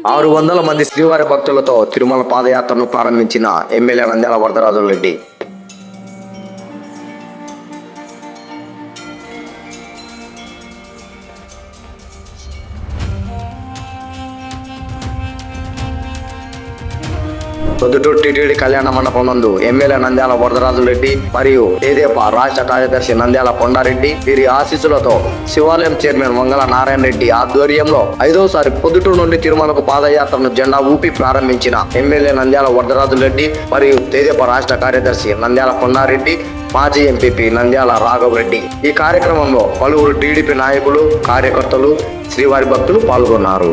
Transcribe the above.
600 మంది శ్రీవారి భక్తులతో తిరుమల పాదయాత్రను ప్రారంభించిన ఎమ్మెల్యే నంద్యాల వరదరాజులరెడ్డి. పొద్దుటూరు టీటీడీ కళ్యాణ మండపం నందు ఎమ్మెల్యే నంద్యాల వరదరాజులరెడ్డి మరియు తెదేపా రాష్ట్ర కార్యదర్శి నంద్యాల కొండారెడ్డి వీరి ఆశీస్సులతో శివాలయం చైర్మన్ మంగళ నారాయణ రెడ్డి ఆధ్వర్యంలో 5వసారి పొద్దుటూరు నుండి తిరుమలకు పాదయాత్రను జెండా ఊపి ప్రారంభించిన ఎమ్మెల్యే నంద్యాల వరదరాజులరెడ్డి మరియు తెదేపా రాష్ట్ర కార్యదర్శి నంద్యాల కొండారెడ్డి, మాజీ ఎంపీపీ నంద్యాల రాఘవరెడ్డి. ఈ కార్యక్రమంలో పలువురు టీడీపీ నాయకులు, కార్యకర్తలు, శ్రీవారి భక్తులు పాల్గొన్నారు.